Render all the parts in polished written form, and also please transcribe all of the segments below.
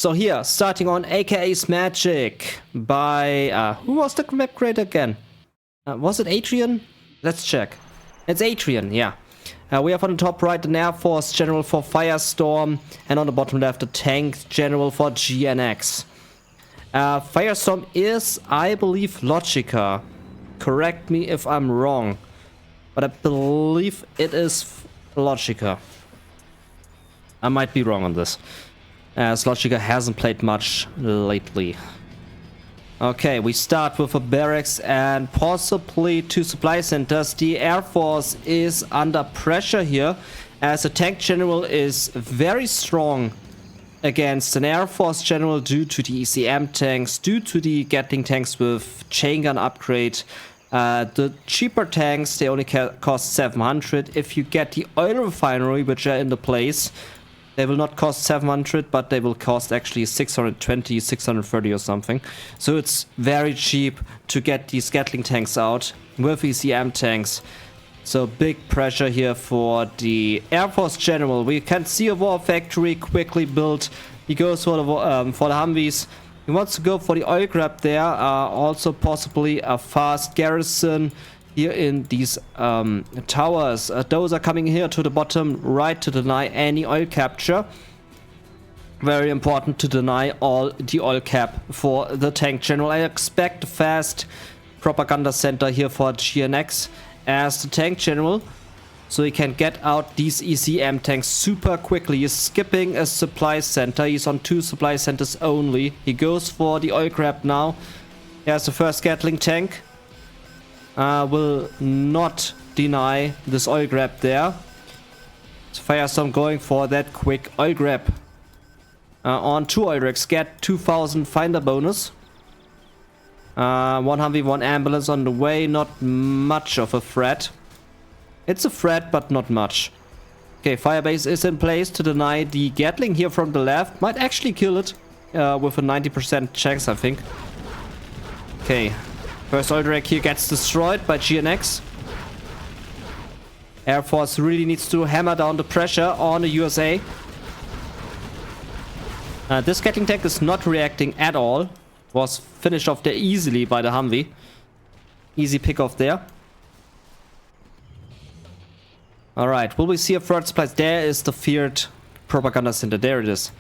So here, starting on AKA's Magic by, who was the map creator again? Was it Adrian? Let's check. It's Adrian, yeah. We have on the top right an Air Force General for Firestorm, and on the bottom left a Tank General for GNX. Firestorm is, I believe, Logica. Correct me if I'm wrong, but I believe it is Logica. I might be wrong on this, as Logica hasn't played much lately. Okay, we start with a barracks and possibly 2 supply centers. The Air Force is under pressure here, as a Tank General is very strong against an Air Force General due to the ECM tanks, due to the Gatling tanks with chain gun upgrade. The cheaper tanks, they only cost 700. If you get the oil refinery, which are in the place, they will not cost 700, but they will cost actually 620, 630 or something. So it's very cheap to get these Gatling tanks out with ECM tanks. So big pressure here for the Air Force General. We can see a war factory quickly built. He goes for the Humvees. He wants to go for the oil grab there. Also possibly a fast garrison here in these towers. Those are coming here to the bottom right to deny any oil capture. Very important to deny all the oil cap for the Tank General. I expect a fast propaganda center here for GNX as the Tank General, so he can get out these ECM tanks super quickly. He's skipping a supply center. He's on 2 supply centers only. He goes for the oil grab now. Here's the first Gatling tank. Will not deny this oil grab there. So Firestorm going for that quick oil grab. On 2 oil rigs, get 2000 finder bonus. 1 Humvee, 1 ambulance on the way. Not much of a threat. It's a threat, but not much. Okay, firebase is in place to deny the Gatling here from the left. Might actually kill it with a 90% chance, I think. Okay. First oil rig here gets destroyed by GNX. Air Force really needs to hammer down the pressure on the USA. This Gatling tank is not reacting at all. Was finished off there easily by the Humvee. Easy pick off there. Alright, will we see a third supply? There is the feared propaganda center. There it is.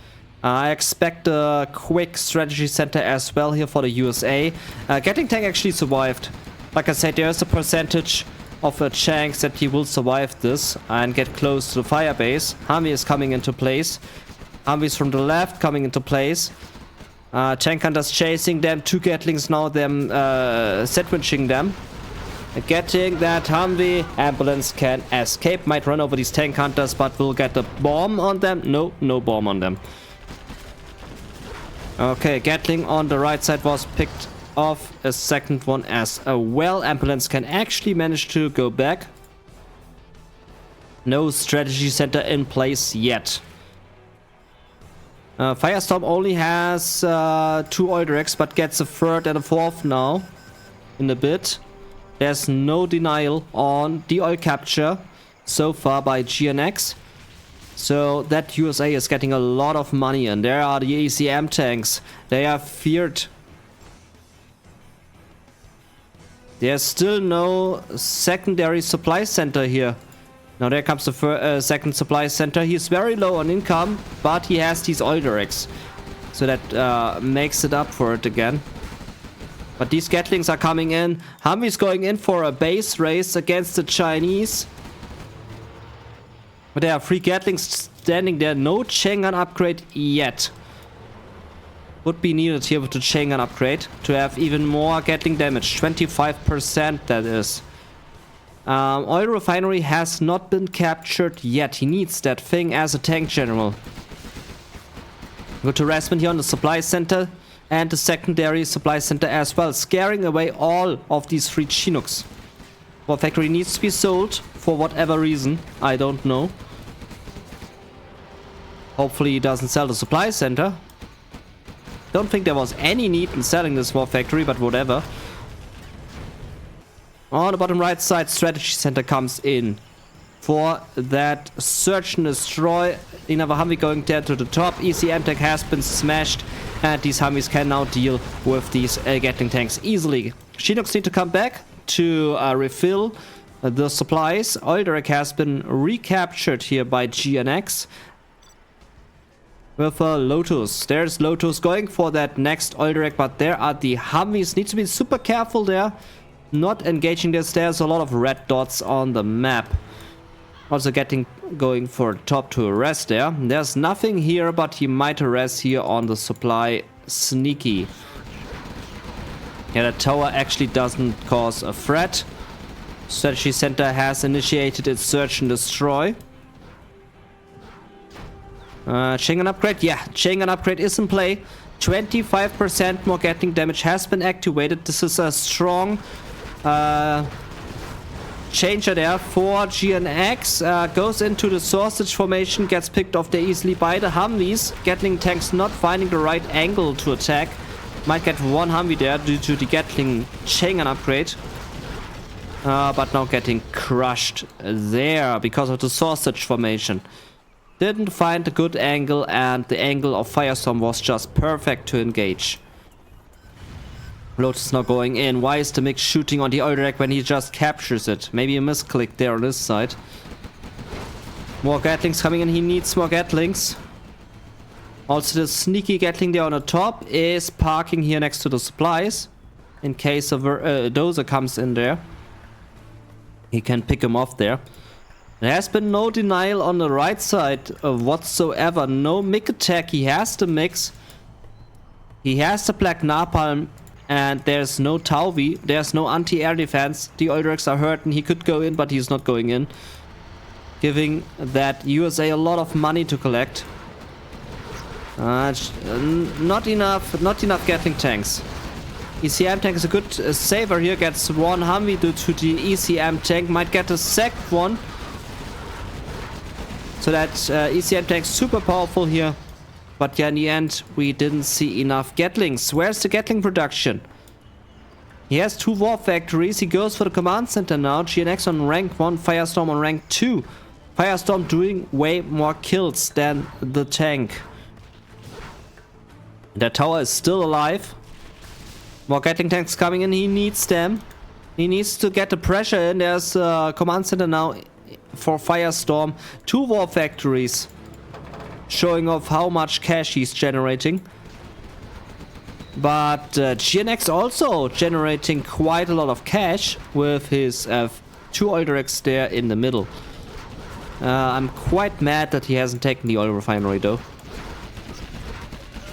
I expect a quick strategy center as well here for the USA. Gatling tank actually survived. Like I said, there's a percentage of a chance that he will survive this and get close to the firebase. Humvee is coming into place. Humvees from the left coming into place. Tank hunters chasing them. 2 Gatlings now, them sandwiching them. Getting that Humvee. Ambulance can escape. Might run over these tank hunters, but will get a bomb on them. No, no bomb on them. Okay, Gatling on the right side was picked off. A second one as well. Ambulance can actually manage to go back. No strategy center in place yet. Firestorm only has 2 oil rigs, but gets a 3rd and a 4th now in a bit. There's no denial on the oil capture so far by GNX. So that USA is getting a lot of money, and there are the ECM tanks. They are feared. There's still no secondary supply center here. Now there comes the second supply center. He's very low on income, but he has these oil rigs. So that makes it up for it again. But these Gatlings are coming in. Humvee's going in for a base race against the Chinese. But there are 3 Gatlings standing there. No chain gun upgrade yet. Would be needed here with the chain gun upgrade to have even more Gatling damage. 25% that is. Oil refinery has not been captured yet. He needs that thing as a Tank General. Good harassment here on the supply center and the secondary supply center as well, scaring away all of these 3 Chinooks. War factory needs to be sold for whatever reason. I don't know. Hopefully he doesn't sell the supply center. Don't think there was any need in selling this war factory, but whatever. On the bottom right side, strategy center comes in. for that search and destroy. Another Humvee going down to the top. ECM tank has been smashed, and these Humvees can now deal with these Gatling tanks easily. Chinook need to come back to refill the supplies. Olderek has been recaptured here by GNX with Lotus. There's Lotus going for that next Olderek, but there are the Humvees. Need to be super careful there, not engaging this. There's a lot of red dots on the map. Also going for top to arrest there. There's nothing here, but he might arrest here on the supply. Sneaky. Yeah, the tower actually doesn't cause a threat. Strategy Center has initiated its search and destroy. Chain upgrade? Yeah, chain upgrade is in play. 25% more Gatling damage has been activated. This is a strong changer there for GNX. Goes into the sausage formation, gets picked off there easily by the Humvees. Gatling tanks not finding the right angle to attack. Might get one Humvee there due to the Gatling chain upgrade. But now getting crushed there because of the sausage formation. Didn't find a good angle, and the angle of Firestorm was just perfect to engage. Lotus now going in. Why is the mix shooting on the Olderek when he just captures it? Maybe a misclick there on this side. More Gatlings coming in. He needs more Gatlings. Also, the sneaky Gatling there on the top is parking here next to the supplies. In case a dozer comes in there, he can pick him off there. There has been no denial on the right side whatsoever. No MiG attack. He has the mix. He has the black napalm. And there's no Tauvi, there's no anti-air defense. The Oldereks are hurt and he could go in, but he's not going in. Giving that USA a lot of money to collect. Not enough Gatling tanks. ECM tank is a good saver here, gets one Humvee due to the ECM tank. Might get a second one. So that ECM tank super powerful here. But yeah, in the end, we didn't see enough Gatlings. Where's the Gatling production? He has 2 war factories. He goes for the command center now. GNX on rank 1, Firestorm on rank 2. Firestorm doing way more kills than the tank. That tower is still alive. More Gatling tanks coming in. He needs them. He needs to get the pressure in. There's a command center now for Firestorm. 2 war factories. Showing off how much cash he's generating. But GNX also generating quite a lot of cash with his 2 Oldereks there in the middle. I'm quite mad that he hasn't taken the oil refinery though.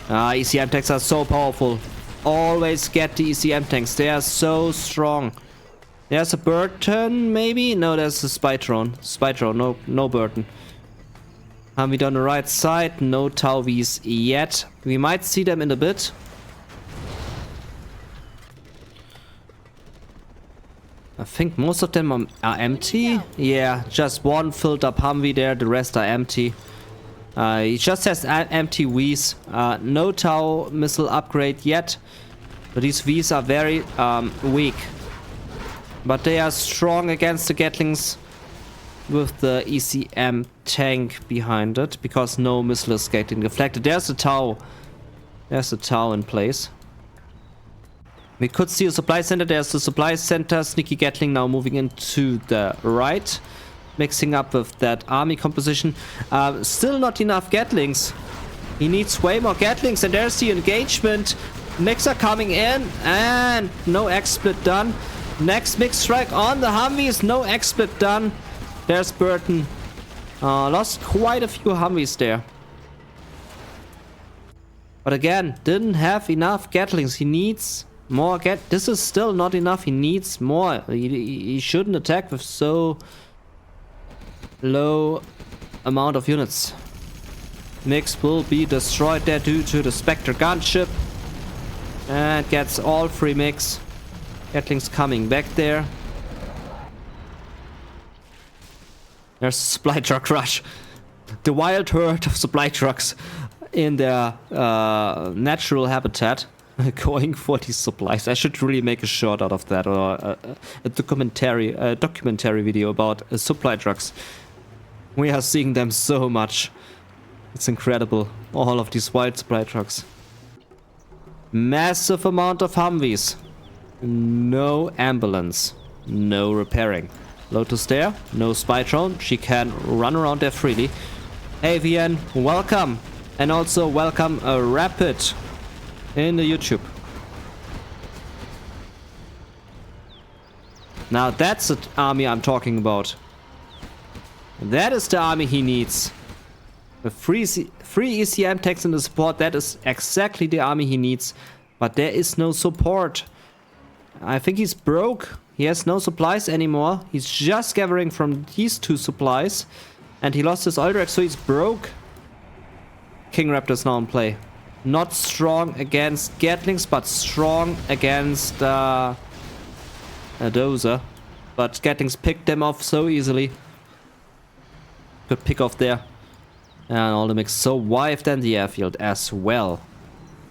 ECM tanks are so powerful. Always get the ECM tanks. They are so strong. There's a Burton maybe? No, there's a spy drone. Spy drone, no Burton. Humvee on the right side, no Tauvis yet. We might see them in a bit. I think most of them are empty. Yeah, just one filled up Humvee there, the rest are empty. He just has empty Vs. No Tau missile upgrade yet. But these Vs are very weak. But they are strong against the Gatlings with the ECM tank behind it, because no missile is getting deflected. There's a Tau. There's a Tau in place. We could see a supply center. There's the supply center. Sneaky Gatling now moving into the right, mixing up with that army composition. Still not enough Gatlings. He needs way more Gatlings, and there's the engagement. Mixer coming in, and no X-split done. Next mix strike on the Humvees. No X-split done. There's Burton. Lost quite a few Humvees there. But again, didn't have enough Gatlings. He needs more This is still not enough. He needs more. He shouldn't attack with so low amount of units. Mix will be destroyed there due to the Spectre gunship. And gets all 3 mix. Gatlings coming back there. There's a supply truck rush. The wild herd of supply trucks in their natural habitat going for these supplies. I should really make a short out of that, or a documentary video about supply trucks. We are seeing them so much. It's incredible. All of these wild supply trucks. Massive amount of Humvees. No ambulance. No repairing. Lotus there. No spy drone. She can run around there freely. AVN, welcome. And also welcome a Rapid in the YouTube. Now that's the army I'm talking about. That is the army he needs. With free ECM tanks in the support, that is exactly the army he needs. But there is no support. I think he's broke. He has no supplies anymore. He's just gathering from these two supplies. And he lost his Alderax, so he's broke. King Raptor's now in play. Not strong against Gatlings, but strong against a Dozer. But Gatlings picked them off so easily. Good pick off there. And all the mix so wide than the airfield as well.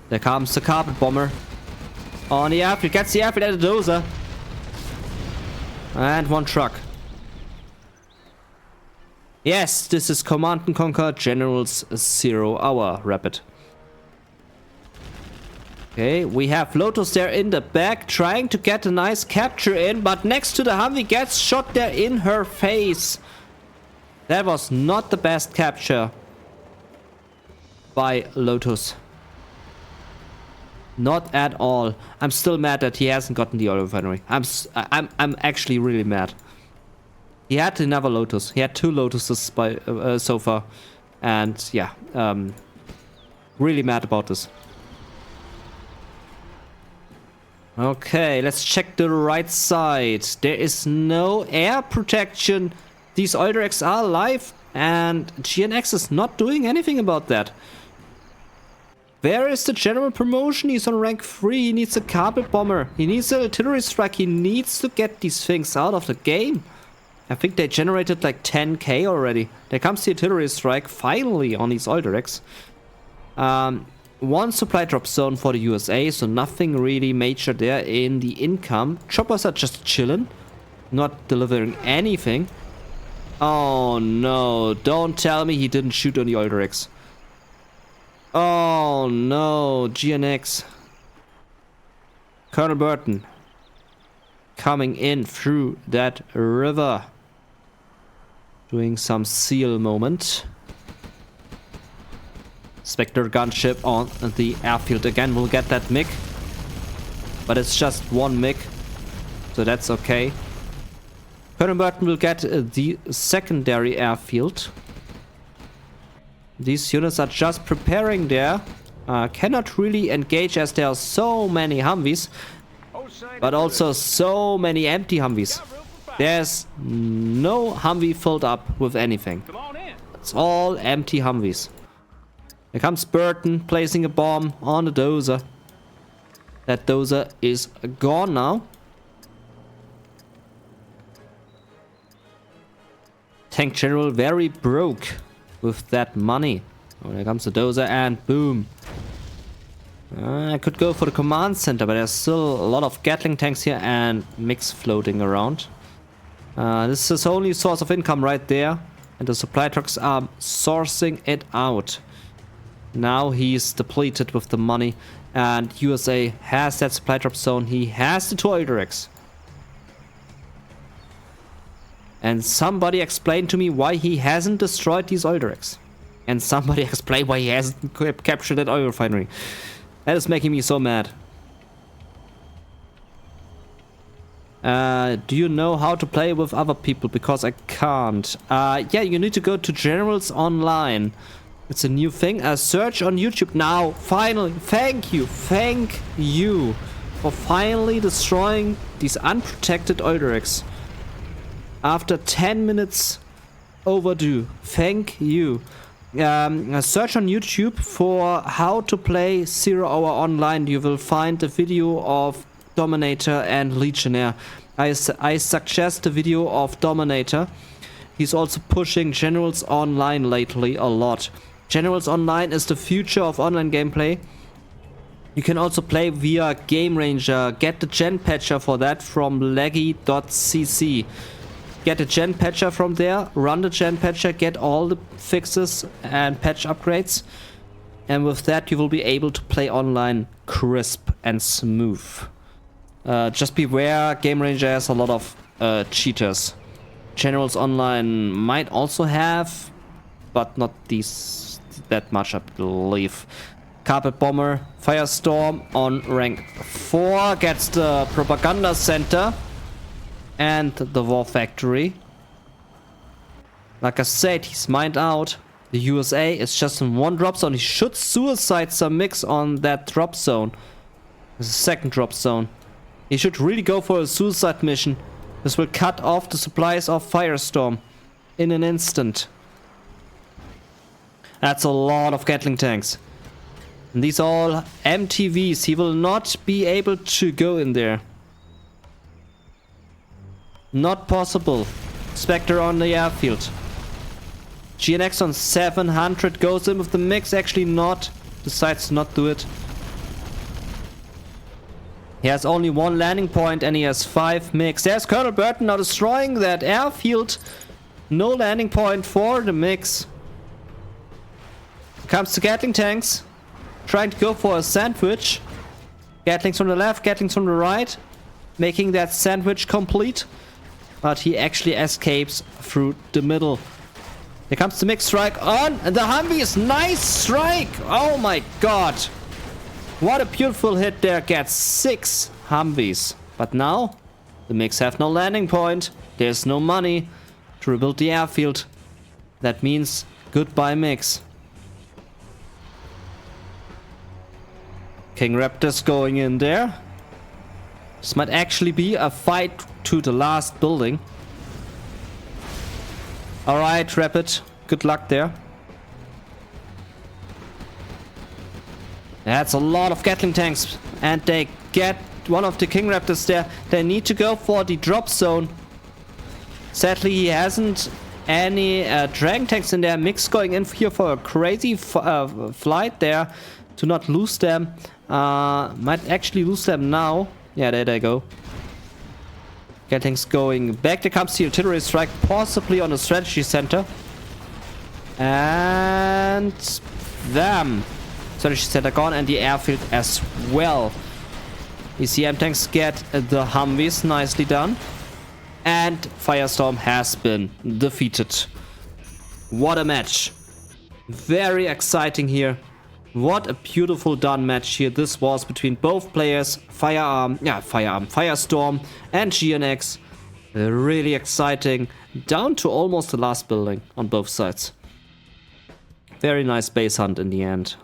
There comes the carpet bomber. On the airfield, gets the airfield at the Dozer. And one truck. Yes, this is Command and Conquer Generals Zero Hour Rapid. Okay, we have Lotus there in the back, trying to get a nice capture in, but next to the Humvee gets shot there in her face. That was not the best capture by Lotus. Not at all. I'm still mad that he hasn't gotten the oil refinery. I'm actually really mad. He had another Lotus. He had 2 Lotuses by so far, and yeah, really mad about this. Okay, let's check the right side. There is no air protection. These Alderax are alive, and GNX is not doing anything about that. Where is the general promotion? He's on rank 3. He needs a carpet bomber. He needs an artillery strike. He needs to get these things out of the game. I think they generated like 10k already. There comes the artillery strike finally on these Alderax. One supply drop zone for the USA, so nothing really major there in the income. Choppers are just chilling, not delivering anything. Oh no, don't tell me he didn't shoot on the Alderax. Oh no, GNX. Colonel Burton coming in through that river. Doing some seal moment. Spectre gunship on the airfield again. We'll get that MiG. But it's just one MiG. So that's okay. Colonel Burton will get the secondary airfield. These units are just preparing there. Cannot really engage as there are so many Humvees. But also so many empty Humvees. There's no Humvee filled up with anything. It's all empty Humvees. Here comes Burton placing a bomb on the Dozer. That Dozer is gone now. Tank General very broke with that money. Oh, there comes the Dozer and boom. I could go for the command center, but there's still a lot of Gatling tanks here and MiGs floating around. This is his only source of income right there. And the supply trucks are sourcing it out. Now he's depleted with the money. And USA has that supply drop zone. He has the 2 Alderax. And somebody explained to me why he hasn't destroyed these Alderax. And somebody explained why he hasn't captured that oil refinery. That is making me so mad. Do you know how to play with other people? Because I can't. Yeah, you need to go to Generals Online. It's a new thing. Search on YouTube now. Finally, thank you for finally destroying these unprotected Alderax. After 10 minutes overdue. Thank you. Search on YouTube for how to play Zero Hour Online. You will find a video of Dominator and Legionnaire. I suggest the video of Dominator. He's also pushing Generals Online lately a lot. Generals Online is the future of online gameplay. You can also play via Game Ranger. Get the GenPatcher for that from leggy.cc. get a GenPatcher from there, run the GenPatcher, get all the fixes and patch upgrades. And with that, you will be able to play online crisp and smooth. Just beware, Game Ranger has a lot of cheaters. Generals Online might also have, but not these that much, I believe. Carpet Bomber, Firestorm on rank 4 gets the Propaganda Center and the War Factory. Like I said, he's mined out. The USA is just in one drop zone. He should suicide some mix on that drop zone. The second drop zone. He should really go for a suicide mission. This will cut off the supplies of Firestorm in an instant. That's a lot of Gatling tanks. And these are all MTVs. He will not be able to go in there. Not possible. Spectre on the airfield. GNX on 700 goes in with the mix. Actually not. Decides to not do it. He has only one landing point and he has 5 mix. There's Colonel Burton now destroying that airfield. No landing point for the mix. Comes to Gatling tanks. Trying to go for a sandwich. Gatlings from the left, Gatlings from the right. Making that sandwich complete. But he actually escapes through the middle. Here comes the mix strike on. And the Humvees. Nice strike. Oh my god. What a beautiful hit there. Gets 6 Humvees. But now the mix have no landing point. There's no money to rebuild the airfield. That means goodbye mix. King Raptors going in there. This might actually be a fight to the last building. Alright, Rapid. Good luck there. That's a lot of Gatling tanks. And they get one of the King Raptors there. They need to go for the drop zone. Sadly, he hasn't any Dragon tanks in there. Mix going in here for a crazy flight there. To not lose them. Might actually lose them now. Yeah, there they go. Gatlings going back. There comes the artillery strike, possibly on the strategy center. And them. Strategy center gone, and the airfield as well. The CM tanks get the Humvees, nicely done. And Firestorm has been defeated. What a match. Very exciting here. What a beautiful done match here this was between both players, Firestorm and GNX. Really exciting, down to almost the last building on both sides. Very nice base hunt in the end.